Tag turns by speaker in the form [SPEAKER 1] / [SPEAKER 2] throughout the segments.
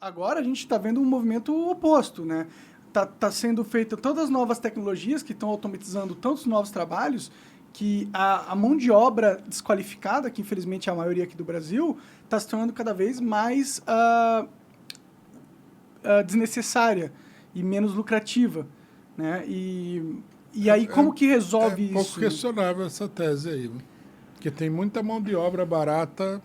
[SPEAKER 1] Agora a gente está vendo um movimento oposto, né? Tá sendo feita todas as novas tecnologias que estão automatizando tantos novos trabalhos que a mão de obra desqualificada, que infelizmente é a maioria aqui do Brasil, está se tornando cada vez mais desnecessária e menos lucrativa, né? E aí como que resolve isso?
[SPEAKER 2] É pouco questionável essa tese aí, porque tem muita mão de obra barata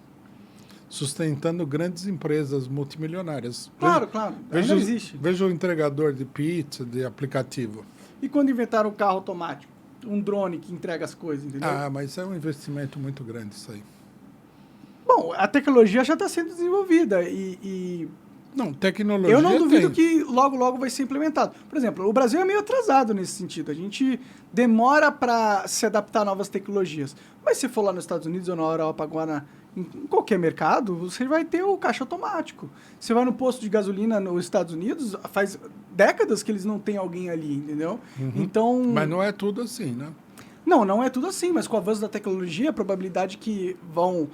[SPEAKER 2] sustentando grandes empresas multimilionárias.
[SPEAKER 1] Claro, ainda existe.
[SPEAKER 2] Veja o entregador de pizza, de aplicativo.
[SPEAKER 1] E quando inventaram o carro automático? Um drone que entrega as coisas, entendeu?
[SPEAKER 2] Ah, mas é um investimento muito grande isso aí.
[SPEAKER 1] Bom, a tecnologia já está sendo desenvolvida e
[SPEAKER 2] Não, tecnologia
[SPEAKER 1] eu não duvido
[SPEAKER 2] tem.
[SPEAKER 1] que logo, logo vai ser implementado. Por exemplo, o Brasil é meio atrasado nesse sentido. A gente demora para se adaptar a novas tecnologias. Mas se for lá nos Estados Unidos ou na Europa agora, em qualquer mercado, você vai ter o caixa automático. Você vai no posto de gasolina nos Estados Unidos, faz décadas que eles não têm alguém ali, entendeu? Então...
[SPEAKER 2] Mas não é tudo assim, né?
[SPEAKER 1] Não é tudo assim, mas com o avanço da tecnologia, a probabilidade que vão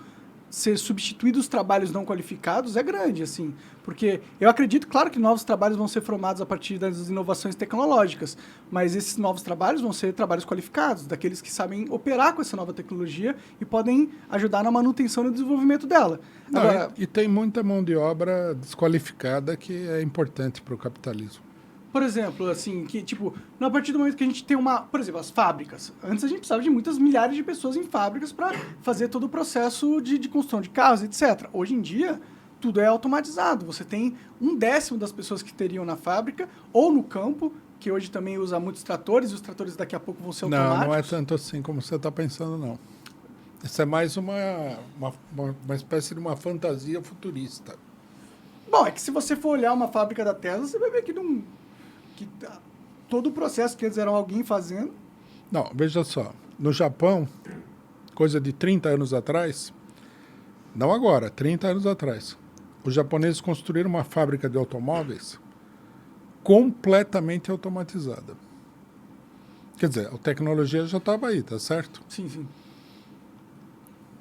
[SPEAKER 1] ser substituídos os trabalhos não qualificados é grande, assim. Porque eu acredito, claro, que novos trabalhos vão ser formados a partir das inovações tecnológicas, mas esses novos trabalhos vão ser trabalhos qualificados, daqueles que sabem operar com essa nova tecnologia e podem ajudar na manutenção e no desenvolvimento dela.
[SPEAKER 2] Não,
[SPEAKER 1] Agora,
[SPEAKER 2] e tem muita mão de obra desqualificada que é importante para o capitalismo.
[SPEAKER 1] por exemplo, assim, que, tipo, a partir do momento que a gente tem por exemplo, as fábricas. Antes a gente precisava de muitas milhares de pessoas em fábricas para fazer todo o processo de construção de carros, etc. Hoje em dia, tudo é automatizado. Você tem 1/10 das pessoas que teriam na fábrica ou no campo, que hoje também usa muitos tratores, e os tratores daqui a pouco vão ser automáticos.
[SPEAKER 2] Não é tanto assim como você está pensando, não. Isso é mais uma espécie de uma fantasia futurista.
[SPEAKER 1] Bom, é que se você for olhar uma fábrica da Tesla, você vai ver que todo o processo que eles eram alguém fazendo.
[SPEAKER 2] Não, veja só. No Japão, coisa de 30 anos atrás, não agora, 30 anos atrás, os japoneses construíram uma fábrica de automóveis completamente automatizada. Quer dizer, a tecnologia já estava aí, tá certo?
[SPEAKER 1] Sim, sim.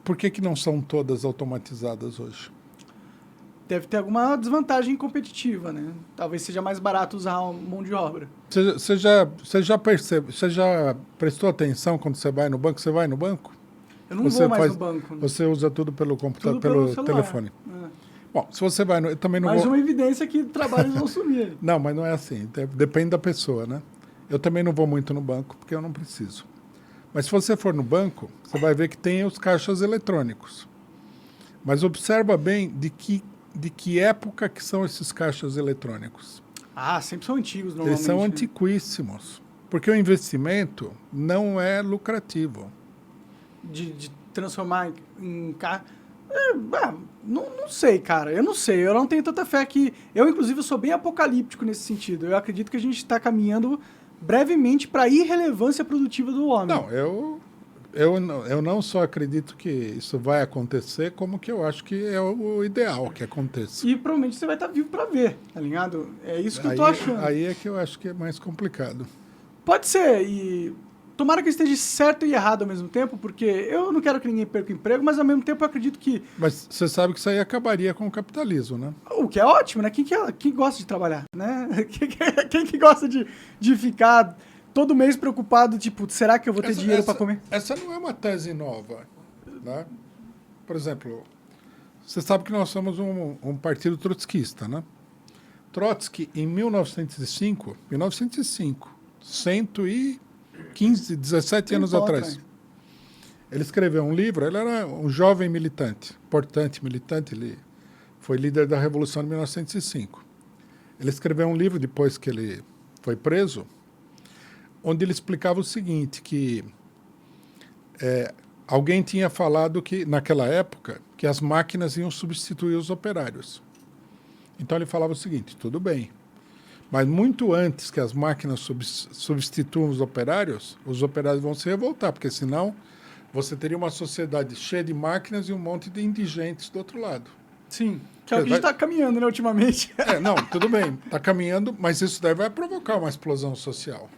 [SPEAKER 2] Por que não são todas automatizadas hoje?
[SPEAKER 1] Deve ter alguma desvantagem competitiva, né? Talvez seja mais barato usar a mão de obra.
[SPEAKER 2] Você já prestou atenção quando você vai no banco? Você vai no banco?
[SPEAKER 1] Eu não vou mais no banco.
[SPEAKER 2] Você usa tudo pelo computador,
[SPEAKER 1] pelo
[SPEAKER 2] telefone. Bom, se você vai eu também não
[SPEAKER 1] mais
[SPEAKER 2] vou...
[SPEAKER 1] uma evidência que trabalhos vão sumir.
[SPEAKER 2] Não, mas não é assim. Depende da pessoa, né? Eu também não vou muito no banco, porque eu não preciso. Mas se você for no banco, você vai ver que tem os caixas eletrônicos. Mas observa bem de que época que são esses caixas eletrônicos.
[SPEAKER 1] Ah, sempre são antigos, normalmente.
[SPEAKER 2] Eles são antiquíssimos. Porque o investimento não é lucrativo.
[SPEAKER 1] De transformar em carro... não sei, cara. Eu não sei. Eu não tenho tanta fé que... Eu, inclusive, sou bem apocalíptico nesse sentido. Eu acredito que a gente está caminhando brevemente para a irrelevância produtiva do homem.
[SPEAKER 2] Não, eu não só acredito que isso vai acontecer, como que eu acho que é o ideal que aconteça.
[SPEAKER 1] E provavelmente você vai estar vivo para ver, tá ligado? É isso que eu tô achando.
[SPEAKER 2] Aí é que eu acho que é mais complicado.
[SPEAKER 1] Pode ser, e tomara que eu esteja certo e errado ao mesmo tempo, porque eu não quero que ninguém perca o emprego, mas ao mesmo tempo eu acredito que...
[SPEAKER 2] Mas você sabe que isso aí acabaria com o capitalismo, né?
[SPEAKER 1] O que é ótimo, né? Quem gosta de trabalhar, né? Quem que gosta de ficar todo mês preocupado, tipo, será que eu vou ter dinheiro para comer?
[SPEAKER 2] Essa não é uma tese nova, né? Por exemplo, você sabe que nós somos um partido trotskista, né? Trotsky, em 1905, 17 anos atrás, ele escreveu um livro. Ele era um jovem militante, importante militante, ele foi líder da Revolução de 1905. Ele escreveu um livro depois que ele foi preso, onde ele explicava o seguinte, que alguém tinha falado que, naquela época, que as máquinas iam substituir os operários. Então ele falava o seguinte: tudo bem, mas muito antes que as máquinas substituam os operários vão se revoltar, porque senão você teria uma sociedade cheia de máquinas e um monte de indigentes do outro lado.
[SPEAKER 1] Sim, que é o que a gente está caminhando, né, ultimamente.
[SPEAKER 2] Não, tudo bem, está caminhando, mas isso daí vai provocar uma explosão social.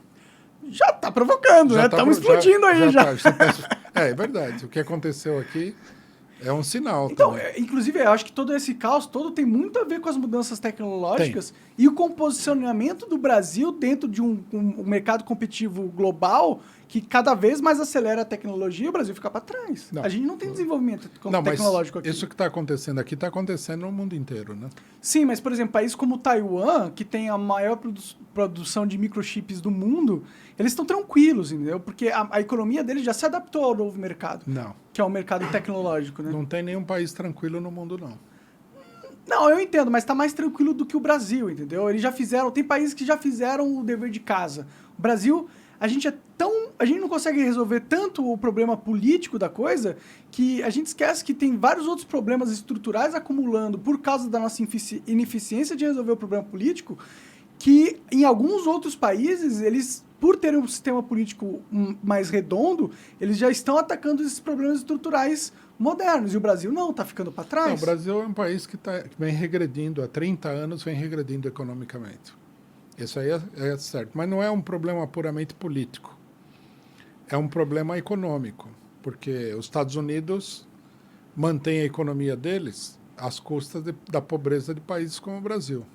[SPEAKER 1] Já está provocando, né? Estamos explodindo aí já.
[SPEAKER 2] É verdade, o que aconteceu aqui É um sinal
[SPEAKER 1] Então,
[SPEAKER 2] também.
[SPEAKER 1] inclusive, eu acho que todo esse caos todo tem muito a ver com as mudanças tecnológicas e o composicionamento do Brasil dentro de um mercado competitivo global que cada vez mais acelera a tecnologia e o Brasil fica para trás.
[SPEAKER 2] Não.
[SPEAKER 1] A gente não tem desenvolvimento
[SPEAKER 2] Não, mas
[SPEAKER 1] tecnológico aqui.
[SPEAKER 2] isso que está acontecendo aqui está acontecendo no mundo inteiro, né?
[SPEAKER 1] Sim, mas, por exemplo, países como Taiwan, que tem a maior produção de microchips do mundo, eles estão tranquilos, entendeu? Porque a economia deles já se adaptou ao novo mercado,
[SPEAKER 2] Não.
[SPEAKER 1] que é o mercado tecnológico, né?
[SPEAKER 2] Não tem nenhum país tranquilo no mundo, não.
[SPEAKER 1] Não, eu entendo, mas está mais tranquilo do que o Brasil, entendeu? Eles já fizeram, tem países que já fizeram o dever de casa. O Brasil, a gente não consegue resolver tanto o problema político da coisa que a gente esquece que tem vários outros problemas estruturais acumulando por causa da nossa ineficiência de resolver o problema político, que em alguns outros países, eles, por terem um sistema político mais redondo, eles já estão atacando esses problemas estruturais modernos. E o Brasil não, está ficando para trás.
[SPEAKER 2] Não, o Brasil é um país que vem regredindo, há 30 anos vem regredindo economicamente. Isso aí é certo. Mas não é um problema puramente político. É um problema econômico, porque os Estados Unidos mantêm a economia deles às custas da pobreza de países como o Brasil.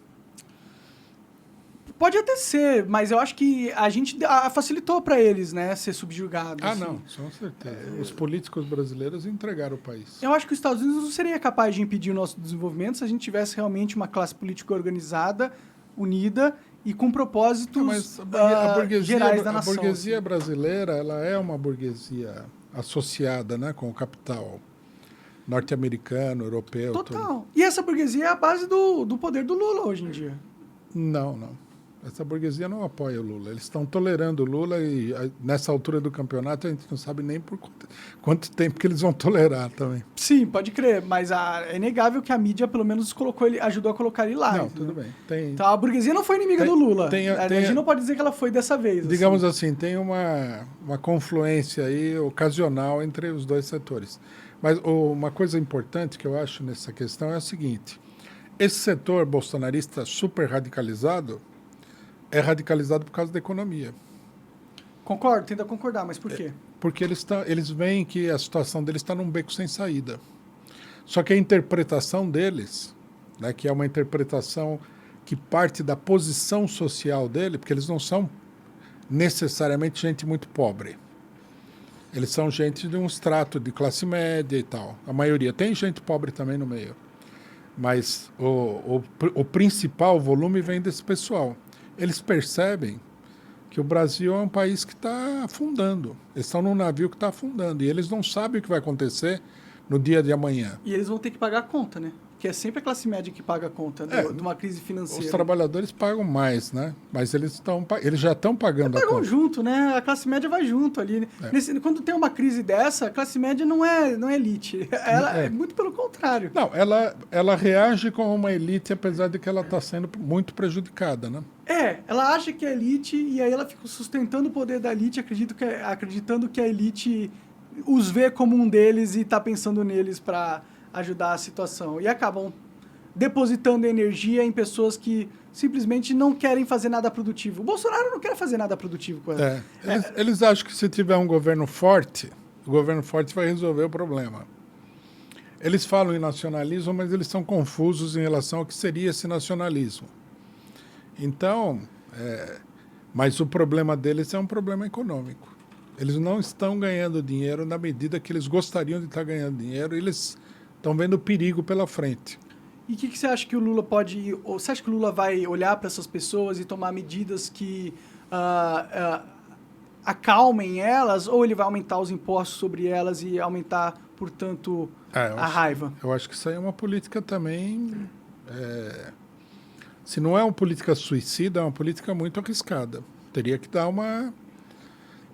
[SPEAKER 1] Pode até ser, mas eu acho que a gente facilitou para eles, né, ser subjugados.
[SPEAKER 2] Ah,
[SPEAKER 1] assim.
[SPEAKER 2] não, com certeza. Os políticos brasileiros entregaram o país.
[SPEAKER 1] Eu acho que os Estados Unidos não seria capaz de impedir o nosso desenvolvimento se a gente tivesse realmente uma classe política organizada, unida e com propósitos
[SPEAKER 2] Mas a burguesia,
[SPEAKER 1] gerais da nação.
[SPEAKER 2] A burguesia
[SPEAKER 1] assim.
[SPEAKER 2] brasileira, ela é uma burguesia associada, né, com o capital norte-americano, europeu.
[SPEAKER 1] Total.
[SPEAKER 2] Tudo.
[SPEAKER 1] E essa burguesia é a base do poder do Lula hoje em dia.
[SPEAKER 2] Não. Essa burguesia não apoia o Lula. Eles estão tolerando o Lula e nessa altura do campeonato a gente não sabe nem por quanto tempo que eles vão tolerar também.
[SPEAKER 1] Sim, pode crer, mas é inegável que a mídia pelo menos ajudou a colocar ele lá.
[SPEAKER 2] Não,
[SPEAKER 1] entendeu?
[SPEAKER 2] tudo bem.
[SPEAKER 1] Então a burguesia não foi inimiga do Lula. A gente não pode dizer que ela foi dessa vez.
[SPEAKER 2] Digamos assim, tem uma confluência aí ocasional entre os dois setores. Mas uma coisa importante que eu acho nessa questão é a seguinte: esse setor bolsonarista super radicalizado é radicalizado por causa da economia.
[SPEAKER 1] Concordo, tenta concordar, mas por quê?
[SPEAKER 2] Porque eles veem que a situação deles está num beco sem saída. Só que a interpretação deles, né, que é uma interpretação que parte da posição social dele, porque eles não são necessariamente gente muito pobre. Eles são gente de um extrato de classe média e tal. A maioria. Tem gente pobre também no meio. Mas o principal volume vem desse pessoal. Eles percebem que o Brasil é um país que está afundando. Eles estão num navio que está afundando. E eles não sabem o que vai acontecer no dia de amanhã.
[SPEAKER 1] E eles vão ter que pagar a conta, né? Que é sempre a classe média que paga a conta de uma crise financeira.
[SPEAKER 2] Os trabalhadores pagam mais, né? Mas eles já estão pagando a
[SPEAKER 1] pagam
[SPEAKER 2] conta.
[SPEAKER 1] junto, né? A classe média vai junto ali. Né? Quando tem uma crise dessa, a classe média não é elite. Ela é muito pelo contrário.
[SPEAKER 2] Não, ela reage como uma elite, apesar de que ela está sendo muito prejudicada, né?
[SPEAKER 1] Ela acha que é elite e aí ela fica sustentando o poder da elite, acreditando que a elite os vê como um deles e está pensando neles para ajudar a situação. E acabam depositando energia em pessoas que simplesmente não querem fazer nada produtivo. O Bolsonaro não quer fazer nada produtivo com ela.
[SPEAKER 2] Eles acham que se tiver um governo forte, o governo forte vai resolver o problema. Eles falam em nacionalismo, mas eles são confusos em relação ao que seria esse nacionalismo. Então, mas o problema deles é um problema econômico. Eles não estão ganhando dinheiro na medida que eles gostariam de estar ganhando dinheiro, e eles estão vendo perigo pela frente.
[SPEAKER 1] E o que você acha que o Lula pode... Você acha que o Lula vai olhar para essas pessoas e tomar medidas que acalmem elas, ou ele vai aumentar os impostos sobre elas e aumentar, portanto, a raiva?
[SPEAKER 2] Eu acho que isso aí é uma política também... se não é uma política suicida, é uma política muito arriscada. Teria que dar uma...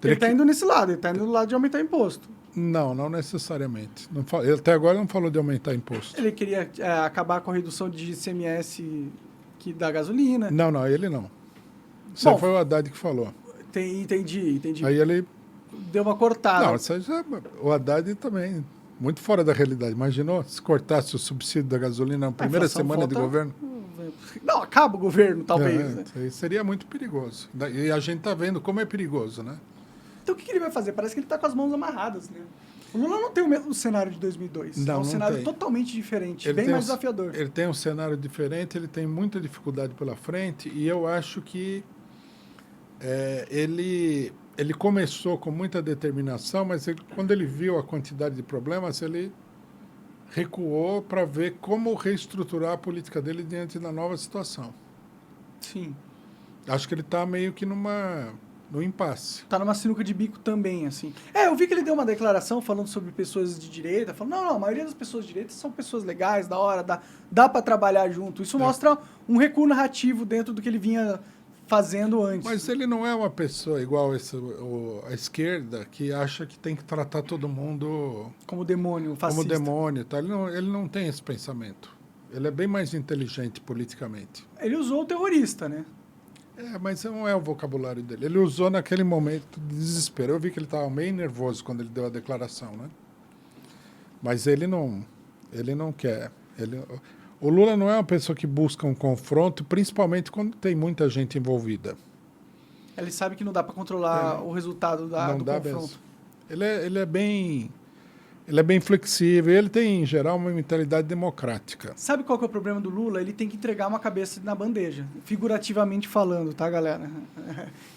[SPEAKER 1] Ele está indo nesse lado, ele está indo do lado de aumentar imposto.
[SPEAKER 2] Não necessariamente. Ele até agora não falou de aumentar imposto.
[SPEAKER 1] Ele queria acabar com a redução de ICMS da gasolina.
[SPEAKER 2] Não, ele não. Isso foi o Haddad que falou.
[SPEAKER 1] Entendi.
[SPEAKER 2] Aí ele...
[SPEAKER 1] Deu uma cortada.
[SPEAKER 2] Não, o Haddad também, muito fora da realidade. Imaginou se cortasse o subsídio da gasolina na primeira semana de governo?
[SPEAKER 1] Não, acaba o governo, talvez.
[SPEAKER 2] Isso aí seria muito perigoso. E a gente está vendo como é perigoso, né?
[SPEAKER 1] Então o que ele vai fazer? Parece que ele está com as mãos amarradas, né? O Lula não tem o mesmo cenário de 2002.
[SPEAKER 2] Não,
[SPEAKER 1] é um
[SPEAKER 2] não
[SPEAKER 1] cenário
[SPEAKER 2] tem.
[SPEAKER 1] totalmente diferente,
[SPEAKER 2] Ele
[SPEAKER 1] bem
[SPEAKER 2] tem
[SPEAKER 1] mais desafiador.
[SPEAKER 2] Ele tem um cenário diferente, ele tem muita dificuldade pela frente, e eu acho que ele começou com muita determinação, mas quando ele viu a quantidade de problemas, ele recuou para ver como reestruturar a política dele diante da nova situação.
[SPEAKER 1] Sim.
[SPEAKER 2] Acho que ele está meio que no impasse.
[SPEAKER 1] Tá numa sinuca de bico também, assim. Eu vi que ele deu uma declaração falando sobre pessoas de direita, falando, não, a maioria das pessoas de direita são pessoas legais, da hora, dá para trabalhar junto. Isso mostra um recuo narrativo dentro do que ele vinha fazendo antes.
[SPEAKER 2] Mas ele não é uma pessoa igual a esquerda, que acha que tem que tratar todo mundo
[SPEAKER 1] como demônio, fascista.
[SPEAKER 2] como demônio. Tá? Ele não tem esse pensamento. Ele é bem mais inteligente politicamente.
[SPEAKER 1] Ele usou o terrorista, né?
[SPEAKER 2] Mas não é o vocabulário dele. Ele usou naquele momento de desespero. Eu vi que ele estava meio nervoso quando ele deu a declaração, né? Mas ele não quer. O Lula não é uma pessoa que busca um confronto, principalmente quando tem muita gente envolvida.
[SPEAKER 1] Ele sabe que não dá para controlar o resultado do confronto.
[SPEAKER 2] Mesmo. Ele é bem flexível. Ele tem, em geral, uma mentalidade democrática.
[SPEAKER 1] Sabe qual que é o problema do Lula? Ele tem que entregar uma cabeça na bandeja, figurativamente falando, tá, galera?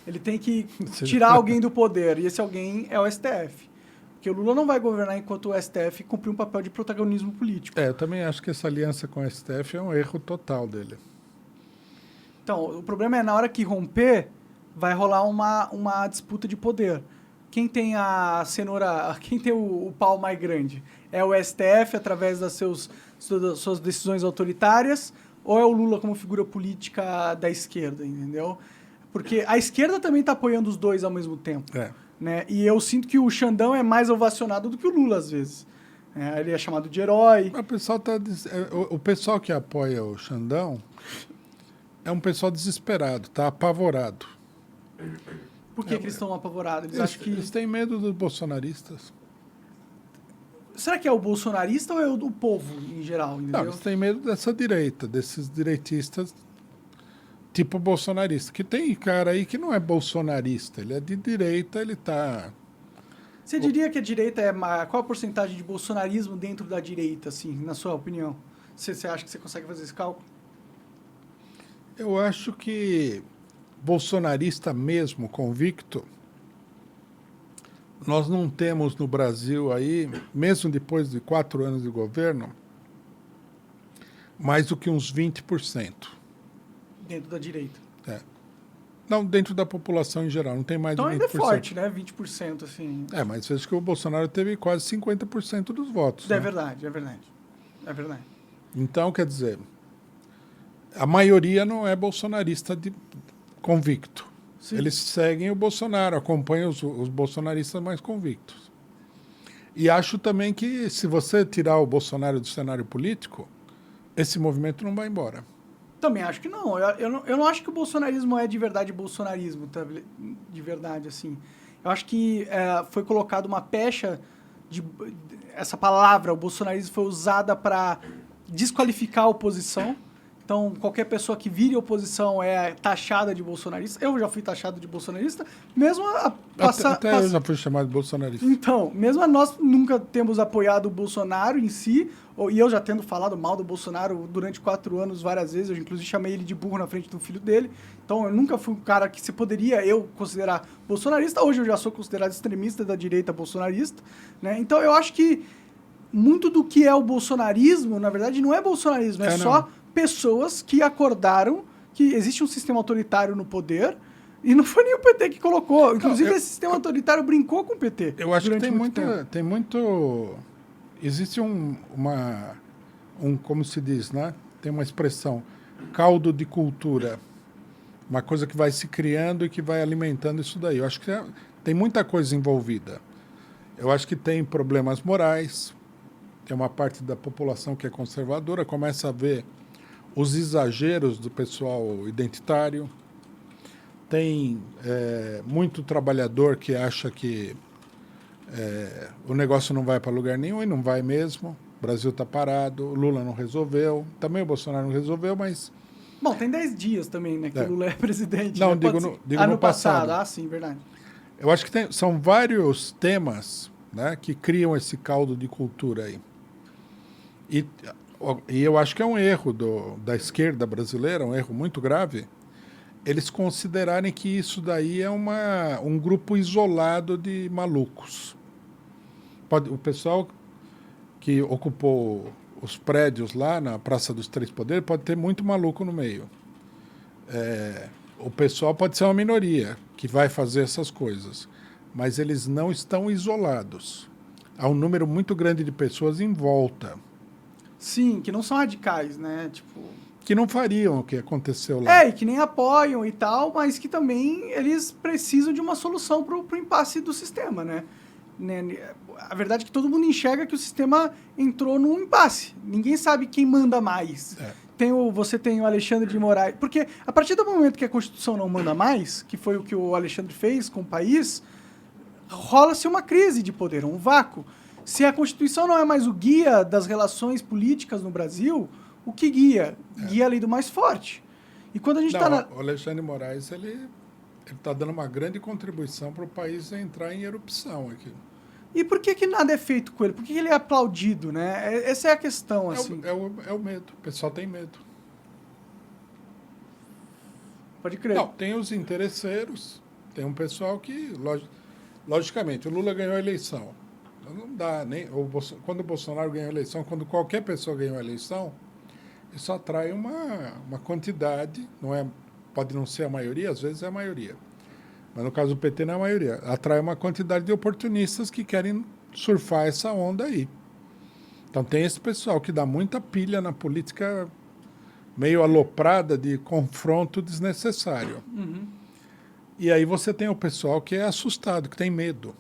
[SPEAKER 1] Ele tem que tirar alguém do poder, e esse alguém é o STF. Porque o Lula não vai governar enquanto o STF cumprir um papel de protagonismo político.
[SPEAKER 2] Eu também acho que essa aliança com o STF é um erro total dele.
[SPEAKER 1] Então, o problema é na hora que romper, vai rolar uma disputa de poder. Quem tem a cenoura, quem tem o pau mais grande? É o STF através das suas decisões autoritárias ou é o Lula como figura política da esquerda, entendeu? Porque a esquerda também está apoiando os dois ao mesmo tempo. Né? E eu sinto que o Xandão é mais ovacionado do que o Lula, às vezes. Ele é chamado de herói.
[SPEAKER 2] O pessoal que apoia o Xandão é um pessoal desesperado, está apavorado.
[SPEAKER 1] Por que eles estão apavorados?
[SPEAKER 2] Eles têm medo dos bolsonaristas.
[SPEAKER 1] Será que é o bolsonarista ou é o do povo em geral? Entendeu?
[SPEAKER 2] Não, eles têm medo dessa direita, desses direitistas tipo bolsonarista. Que tem cara aí que não é bolsonarista, ele é de direita, ele está...
[SPEAKER 1] Você diria que a direita é... Qual a porcentagem de bolsonarismo dentro da direita, assim, na sua opinião? Você acha que você consegue fazer esse cálculo?
[SPEAKER 2] Eu acho que bolsonarista mesmo, convicto, nós não temos no Brasil aí, mesmo depois de 4 anos de governo, mais do que uns 20%.
[SPEAKER 1] Dentro da direita.
[SPEAKER 2] Não, dentro da população em geral, não tem mais
[SPEAKER 1] então
[SPEAKER 2] de 20%.
[SPEAKER 1] Então ainda é forte, né? 20%, assim.
[SPEAKER 2] Mas acho que o Bolsonaro teve quase 50% dos votos.
[SPEAKER 1] É verdade, é verdade. É verdade.
[SPEAKER 2] Então, quer dizer, a maioria não é bolsonarista convicto. Sim. Eles seguem o Bolsonaro, acompanham os bolsonaristas mais convictos. E acho também que se você tirar o Bolsonaro do cenário político, esse movimento não vai embora.
[SPEAKER 1] Também acho que não. Eu não acho que o bolsonarismo é de verdade bolsonarismo, tá? De verdade, assim. Eu acho que foi colocado uma pecha essa palavra, o bolsonarismo, foi usada para desqualificar a oposição. Então, qualquer pessoa que vire oposição é taxada de bolsonarista. Eu já fui taxado de bolsonarista, mesmo
[SPEAKER 2] Até eu já fui chamado de bolsonarista.
[SPEAKER 1] Então, mesmo nós nunca temos apoiado o Bolsonaro em si, e eu já tendo falado mal do Bolsonaro durante 4 anos várias vezes, eu inclusive chamei ele de burro na frente do filho dele. Então, eu nunca fui um cara que eu considerar bolsonarista. Hoje eu já sou considerado extremista da direita bolsonarista, né? Então, eu acho que muito do que é o bolsonarismo, na verdade, não é bolsonarismo, é só pessoas que acordaram que existe um sistema autoritário no poder e não foi nem o PT que colocou. Inclusive, esse sistema autoritário brincou com o PT.
[SPEAKER 2] Eu acho que tem muito... Existe como se diz, né? Tem uma expressão, caldo de cultura. Uma coisa que vai se criando e que vai alimentando isso daí. Eu acho que tem muita coisa envolvida. Eu acho que tem problemas morais, tem uma parte da população que é conservadora, começa a ver os exageros do pessoal identitário. Tem muito trabalhador que acha que o negócio não vai para lugar nenhum, e não vai mesmo. O Brasil está parado, o Lula não resolveu, também o Bolsonaro não resolveu, mas...
[SPEAKER 1] Bom, tem 10 dias também, né, que o Lula é presidente.
[SPEAKER 2] Não,
[SPEAKER 1] né?
[SPEAKER 2] digo no passado.
[SPEAKER 1] Ah, sim, verdade.
[SPEAKER 2] Eu acho que são vários temas né, que criam esse caldo de cultura aí. E eu acho que é um erro da esquerda brasileira, um erro muito grave, eles considerarem que isso daí é um grupo isolado de malucos. O pessoal que ocupou os prédios lá na Praça dos Três Poderes pode ter muito maluco no meio. O pessoal pode ser uma minoria que vai fazer essas coisas, mas eles não estão isolados. Há um número muito grande de pessoas em volta.
[SPEAKER 1] Sim, que não são radicais, né? Tipo...
[SPEAKER 2] Que não fariam o que aconteceu lá.
[SPEAKER 1] E que nem apoiam e tal, mas que também eles precisam de uma solução pro impasse do sistema, né? A verdade é que todo mundo enxerga que o sistema entrou num impasse. Ninguém sabe quem manda mais. Você tem o Alexandre de Moraes... Porque a partir do momento que a Constituição não manda mais, que foi o que o Alexandre fez com o país, rola-se uma crise de poder, um vácuo. Se a Constituição não é mais o guia das relações políticas no Brasil, o que guia? Guia a lei do mais forte. E quando a gente está
[SPEAKER 2] O Alexandre de Moraes, ele está dando uma grande contribuição para o país entrar em erupção aqui.
[SPEAKER 1] E por que nada é feito com ele? Por que ele é aplaudido, né? Essa é a questão, assim.
[SPEAKER 2] É o medo. O pessoal tem medo.
[SPEAKER 1] Pode crer.
[SPEAKER 2] Não, tem os interesseiros. Tem um pessoal que, logicamente, o Lula ganhou a eleição. Não dá nem... Quando o Bolsonaro ganhou a eleição, quando qualquer pessoa ganhou a eleição, isso atrai uma quantidade, pode não ser a maioria, às vezes é a maioria. Mas no caso do PT não é a maioria. Atrai uma quantidade de oportunistas que querem surfar essa onda aí. Então tem esse pessoal que dá muita pilha na política meio aloprada de confronto desnecessário.
[SPEAKER 1] Uhum.
[SPEAKER 2] E aí você tem o pessoal que é assustado, que tem medo.